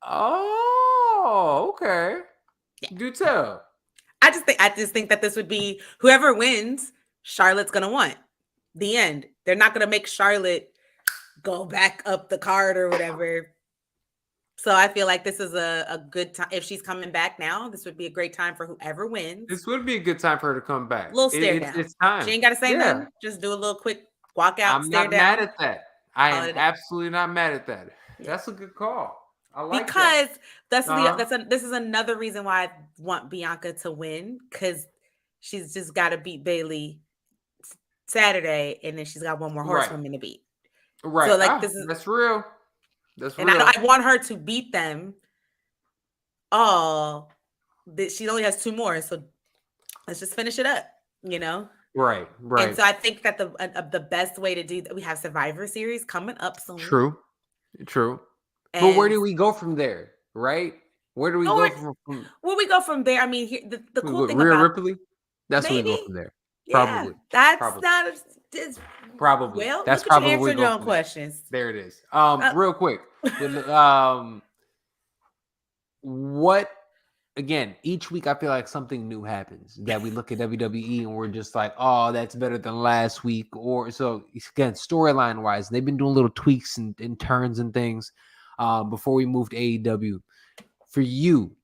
Oh, okay. Yeah. Do tell. I just think that this would be whoever wins, Charlotte's gonna want. The end. They're not gonna make Charlotte go back up the card or whatever. So I feel like this is a good time. If she's coming back now, this would be a great time for whoever wins. This would be a good time for her to come back. Little stare down. It's time. She ain't got to say nothing. Just do a little quick walk out, I'm stare not down. mad at that. I am absolutely not mad at that. That's a good call. I like because that. this is another reason why I want Bianca to win, because she's just got to beat Bailey Saturday, and then she's got one more Right. horsewoman to beat. Right. So like this is that's real. That's and real. I want her to beat them all. She only has 2 more, so let's just finish it up, you know? Right. And Right. so I think that the best way to do that, we have Survivor Series coming up soon. True. True. And But where do we go from there? Right? Where do we go from where we go from there? I mean, here, the cool thing Rhea about Ripley? That's where we go maybe, from there. yeah, Probably. that's Probably. not it's, Probably. well. That's Look at you probably where we answering go your own from there. questions. There it is. Real quick. What again, each week I feel like something new happens that we look at WWE and we're just like, oh, that's better than last week. Or so again, storyline wise, they've been doing little tweaks and turns and things before we moved to AEW. For you,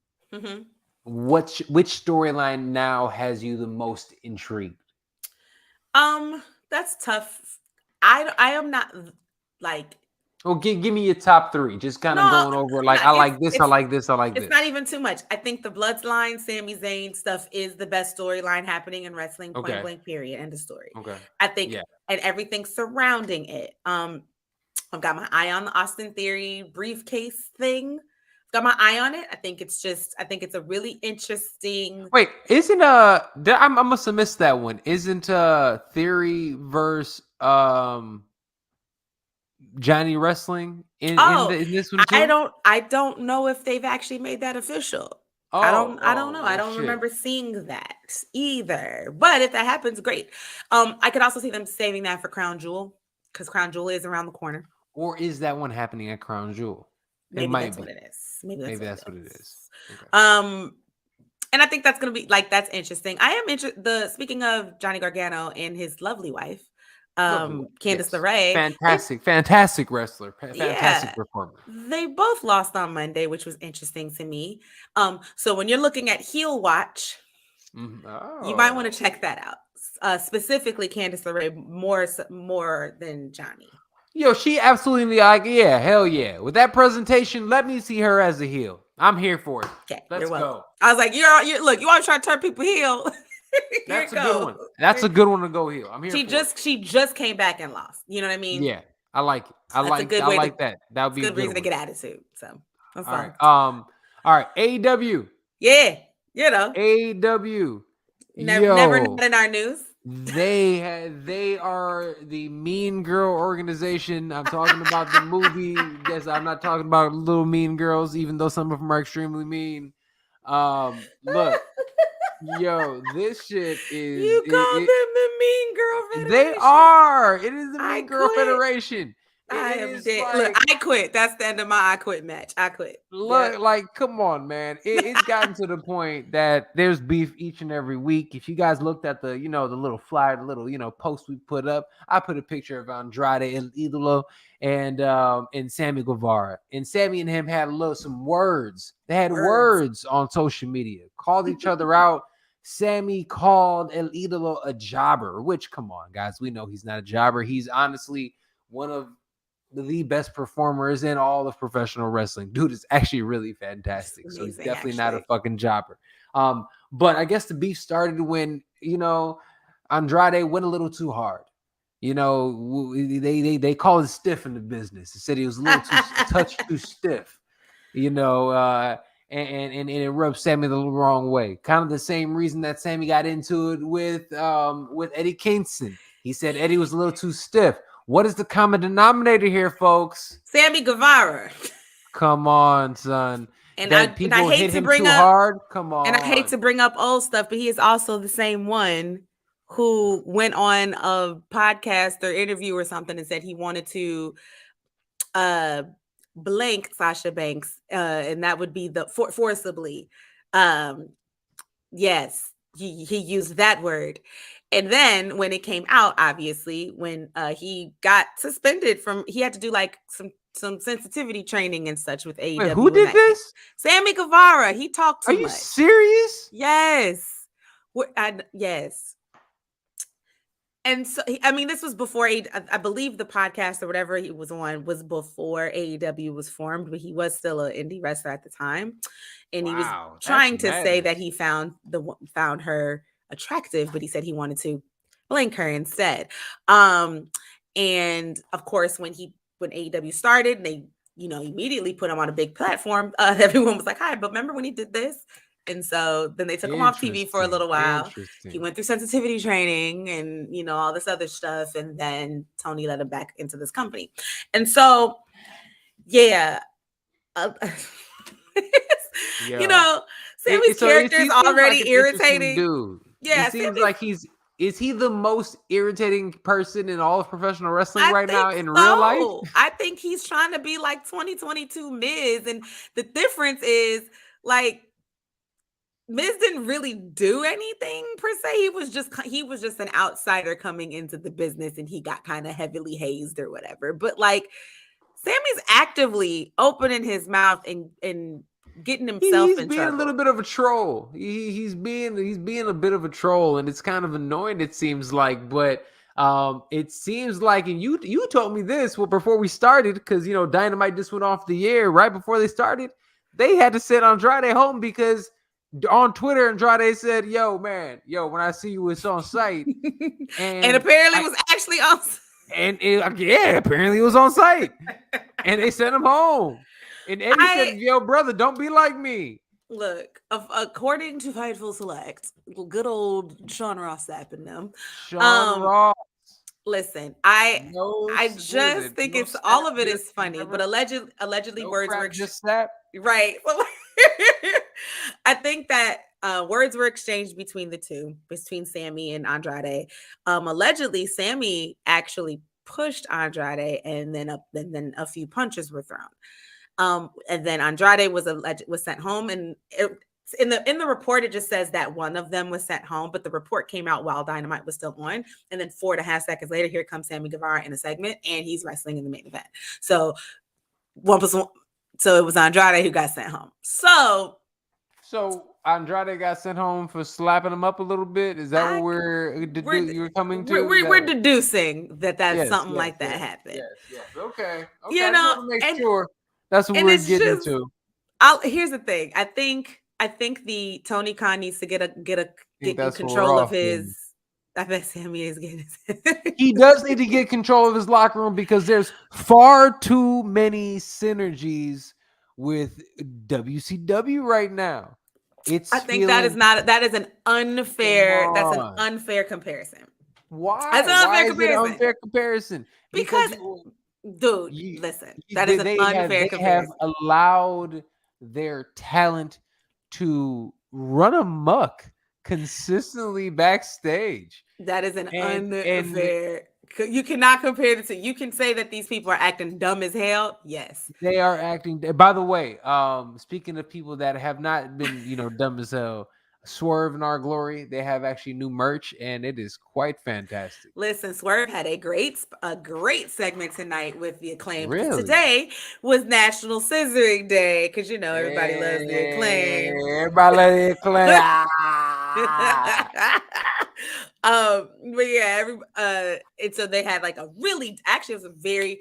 which storyline now has you the most intrigued? That's tough. I am not like. Well, give me your top 3. Just kind of going over like I like this, I like this, I like this. It's not even too much. I think the Bloodline, Sami Zayn stuff is the best storyline happening in wrestling. Point blank. Period. End of story. Okay. I think, and everything surrounding it. I've got my eye on the Austin Theory briefcase thing. Got my eye on it. I think it's a really interesting. Wait, isn't I must have missed that one. Isn't Theory versus Johnny Wrestling in this one too? I don't know if they've actually made that official. I don't know. I don't remember seeing that either. But if that happens, great. I could also see them saving that for Crown Jewel, because Crown Jewel is around the corner. Or is that one happening at Crown Jewel? Maybe that's what it is. Maybe that's what it is. Okay. And I think that's gonna be like, that's interesting. I am interested. Speaking of Johnny Gargano and his lovely wife, Candice LeRae, fantastic wrestler, fantastic performer. They both lost on Monday, which was interesting to me. So when you're looking at heel watch, you might want to check that out. Specifically, Candice LeRae more than Johnny. Yo, she absolutely hell yeah. With that presentation, let me see her as a heel. I'm here for it. Okay, let's go. I was like, look, you always try to turn people heel. That's a good one. That's a good one to go heel. I'm here. She just came back and lost. You know what I mean? Yeah, I like it. I like that. That would be a good reason one to get attitude. So that's fine. All right. AEW. Yeah, you know. AEW. Never not in our news. They are the Mean Girl organization. I'm talking about the movie. Yes, I'm not talking about little mean girls, even though some of them are extremely mean. Look, yo, this shit is. You call them the Mean Girl Federation? They are. It is the Mean Girl Federation. I am dead. Like, look, I quit. That's the end of my I quit match. I quit. Look, like, come on, man. It's gotten to the point that there's beef each and every week. If you guys looked at the, the little flyer, the little, post we put up, I put a picture of Andrade El Idolo and Sammy Guevara. And Sammy and him had some words. They had words on social media, called each other out. Sammy called El Idolo a jobber, which, come on, guys, we know he's not a jobber. He's honestly one of the best performers in all of professional wrestling. Dude is actually really fantastic. Amazing, so he's definitely not a fucking jobber. But I guess the beef started when, Andrade went a little too hard. They call it stiff in the business. They said he was a little too stiff, and it rubbed Sammy the wrong way. Kind of the same reason that Sammy got into it with Eddie Kingston. He said Eddie was a little too stiff. What is the common denominator here, folks? Sammy Guevara. Come on, son. And I hate to bring up hard. Come on. And I hate to bring up old stuff, but he is also the same one who went on a podcast or interview or something and said he wanted to blank Sasha Banks, and that would be the forcibly. Yes, he used that word. And then when it came out, obviously, when he got suspended he had to do like some sensitivity training and such with AEW. Wait, who did this? Sammy Guevara. He talked too much. Are you serious? Yes. Yes. And so, I mean, this was before I believe the podcast or whatever he was on was before AEW was formed, but he was still an indie wrestler at the time. And he was trying to say that he found her attractive, but he said he wanted to blame her instead. And of course, when AEW started, they immediately put him on a big platform. Everyone was like, "Hi, but remember when he did this?" And so then they took him off TV for a little while. He went through sensitivity training and all this other stuff, and then Tony let him back into this company. And so, yeah. Sammy's character is already irritating. Dude. Yeah, it seems like is he the most irritating person in all of professional wrestling right now in real life? I think he's trying to be like 2022 Miz, and the difference is like Miz didn't really do anything per se. He was just an outsider coming into the business, and he got kind of heavily hazed or whatever. But like Sammy's actively opening his mouth and getting himself he's in being trouble. A little bit of a troll. He's being a bit of a troll, and it's kind of annoying, it seems like. But it seems like, and you told me this before we started, because Dynamite just went off the air right before they started. They had to send Andrade home because on Twitter, Andrade said, "Yo, man, when I see you, it's on site." And apparently it was actually on site. And apparently it was on site. And they sent him home. And Eddie said, "Yo, brother, don't be like me." Look, according to Fightful Select, good old Sean Ross Sapp and them. Sean Ross. Listen, I just think it's all of it is funny, but allegedly words were just that right. I think that words were exchanged between Sammy and Andrade. Allegedly, Sammy actually pushed Andrade, and then a few punches were thrown. And then Andrade was sent home, and in the report it just says that one of them was sent home, but the report came out while Dynamite was still on, and then 4.5 seconds later, here comes Sammy Guevara in a segment, and he's wrestling in the main event. So it was Andrade who got sent home. So Andrade got sent home for slapping him up a little bit. Is that what you're coming to? We're deducing that's something like that happened. Yes. Okay. I just want to make sure that's what we're getting to. Here's the thing. I think the Tony Khan needs to get in control of his. I bet Sammy is getting. He does need to get control of his locker room because there's far too many synergies with WCW right now. I think that is an unfair comparison. Why? That's an unfair comparison. Is it an unfair comparison? Because listen, that is an unfair comparison. They have allowed their talent to run amok consistently backstage. That is an unfair. You cannot compare the two. You can say that these people are acting dumb as hell. Yes, they are acting. By the way, speaking of people that have not been, dumb as hell, Swerve and Our Glory, they have actually new merch, and it is quite fantastic. Listen, Swerve had a great segment tonight with the Acclaimed. Really? Today was National Scissoring Day because everybody loves the Acclaimed. Everybody loves the Acclaimed. But yeah, and so they had like it was a very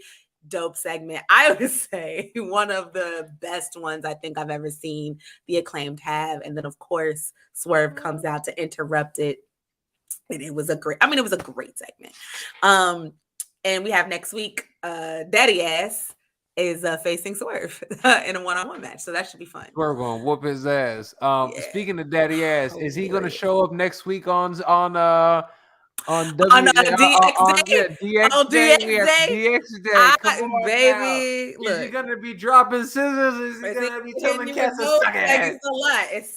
dope segment. I would say one of the best ones I think I've ever seen the Acclaimed have. And then of course Swerve comes out to interrupt it. And it was a great segment. And we have next week, Daddy Ass is facing Swerve in a one-on-one match. So that should be fun. Swerve gonna whoop his ass. Speaking of Daddy Ass, is he gonna show up next week on DX Day? DX Day. Come on, baby. Look, is he gonna be dropping scissors? Is he gonna be telling cats to suck it? It's a lot. It's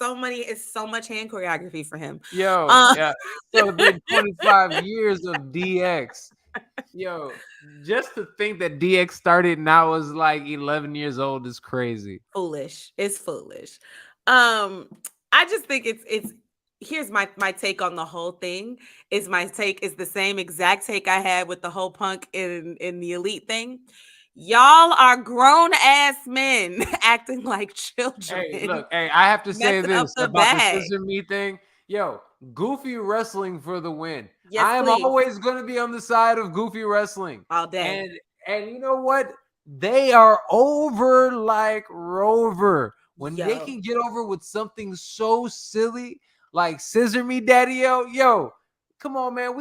so much hand choreography for him. Yo, So it's been 25 years of DX. Yo, just to think that DX started and I was like 11 years old is crazy. Foolish. It's foolish. I just think it's here's my take on the whole thing. My take is the same exact take I had with the whole Punk in the Elite thing. Y'all are grown ass men acting like children. Hey, I have to say this about the scissor me thing. Yo, Goofy wrestling for the win. Yes, I am always going to be on the side of Goofy wrestling all day. And you know what? They are over like Rover. When they can get over with something so silly like Scissor Me Daddy-O, Come on, man.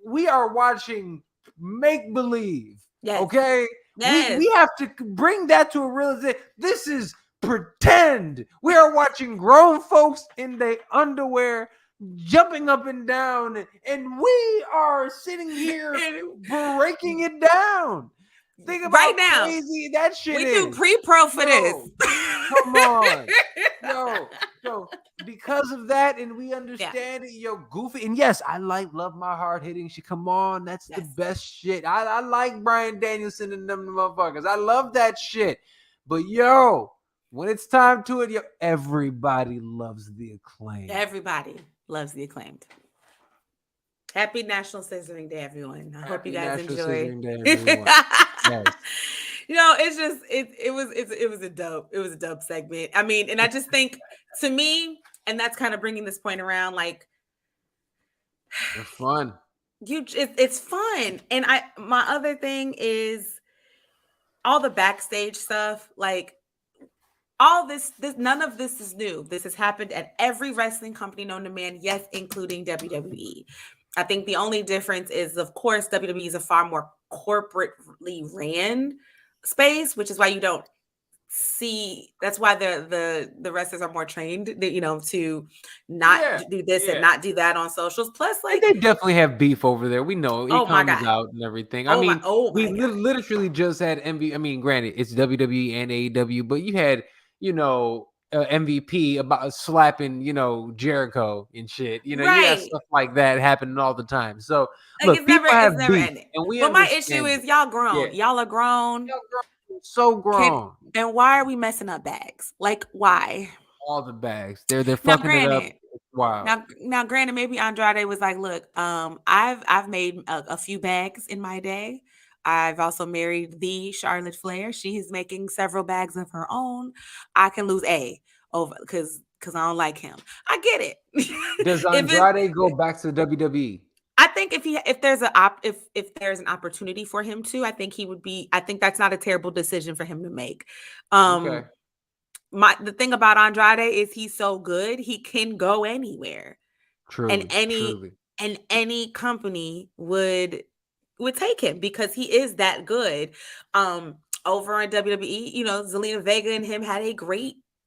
We are watching make believe. Yes. Okay, Yes. we have to bring that to a realization. This is pretend. We are watching grown folks in their underwear jumping up and down, and we are sitting here breaking it down. Think about right how now, crazy that shit we is. do pre-pro for this. Come on. Yo, so because of that, and we understand it, yo, Goofy, and yes, I love my hard hitting shit. Come on, that's the best shit. I like Bryan Danielson and them motherfuckers. I love that shit. But yo, when it's time to it, yo, everybody loves the Acclaimed. Everybody loves the Acclaimed. Happy National Scissoring Day, everyone. I hope you guys enjoy. Yes. You know, it's just it was a dope segment. I mean, and I just think, to me, and that's kind of bringing this point around, like, they're fun. It's fun. And my other thing is all the backstage stuff, like, all this none of this is new. This has happened at every wrestling company known to man, yes, including WWE. I think the only difference is, of course, WWE is a far more corporately ran space, which is why you don't see. That's why the wrestlers are more trained, to not do this and not do that on socials. Plus, like, they definitely have beef over there. We know it my comes God. out and everything. Oh I mean, my we God. literally just had I mean, granted, it's WWE and AEW, but you had, MVP about slapping, Jericho and shit. You got stuff like that happening all the time. So like, look, people have beef, ending. and we. But my issue is y'all grown. Yeah. Y'all are grown. So grown. And why are we messing up bags? Like, why? All the bags. They're fucking it up. Wow. Now, granted, maybe Andrade was like, "Look, I've made a few bags in my day. I've also married the Charlotte Flair. She's making several bags of her own. I can lose over because I don't like him. I get it." Does Andrade go back to the WWE? I think if there's an opportunity for him to, I think he would be. I think that's not a terrible decision for him to make. Okay. The thing about Andrade is he's so good, he can go anywhere. Truly, and any company would take him because he is that good. Over on WWE, Zelina Vega and him had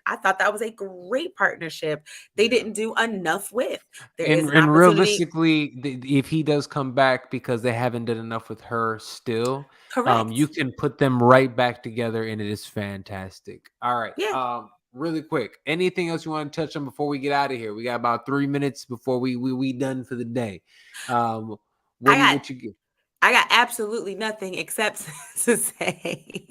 I thought that was a great partnership. They didn't do enough with. And realistically, if he does come back, because they haven't done enough with her still, correct. You can put them right back together, and it is fantastic. All right. Yeah. Really quick, anything else you want to touch on before we get out of here? We got about 3 minutes before we done for the day. What you get? I got absolutely nothing except to say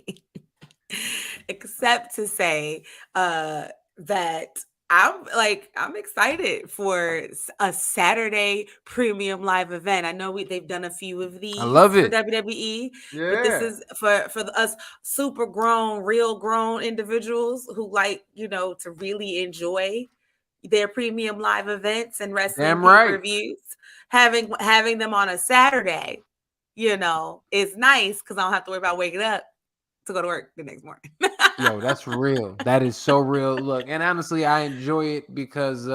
that I'm excited for a Saturday premium live event. I know they've done a few of these. I love it for WWE, but this is for us super grown, real grown individuals who like to really enjoy their premium live events and wrestling pay-per-views. Having them on a Saturday, is nice because I don't have to worry about waking up to go to work the next morning. Yo, that's real. That is so real. Look, and honestly, I enjoy it because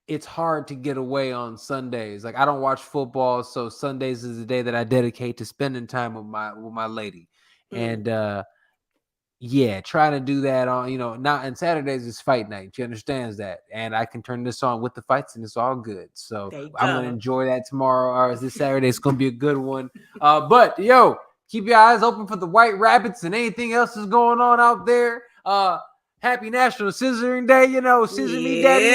it's hard to get away on Sundays. Like, I don't watch football, so Sundays is the day that I dedicate to spending time with my lady. And trying to do that on, not, and Saturdays is fight night. She understands that. And I can turn this on with the fights and it's all good. So I'm going to enjoy that tomorrow, or this Saturday. It's going to be a good one. But yo, keep your eyes open for the White Rabbits and anything else is going on out there. Happy National Scissoring Day, scissor me daddy.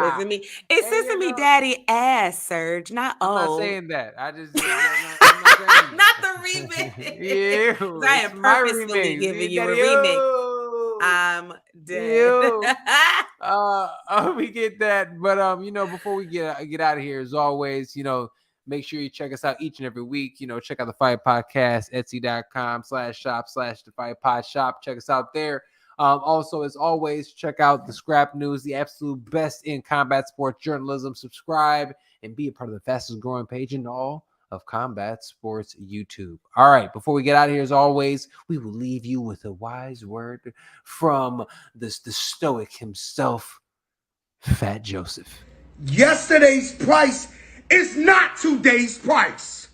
Scissor me. It's scissor me daddy ass, Serge, not I'm not saying that. I just not the remix. Yeah, I am purposefully giving you a remix. I'm dead. We get that, but before we get out of here, as always, make sure you check us out each and every week. Check out the Fight Podcast, Etsy.com/shop/the Fight Pod Shop. Check us out there. Also, as always, check out the Scrap News, the absolute best in combat sports journalism. Subscribe and be a part of the fastest growing page in all of combat sports YouTube. All right, before we get out of here, as always, we will leave you with a wise word from the stoic himself, Fat Joseph. Yesterday's price is not today's price.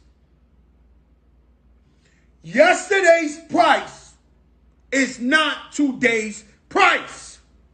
Yesterday's price is not today's price.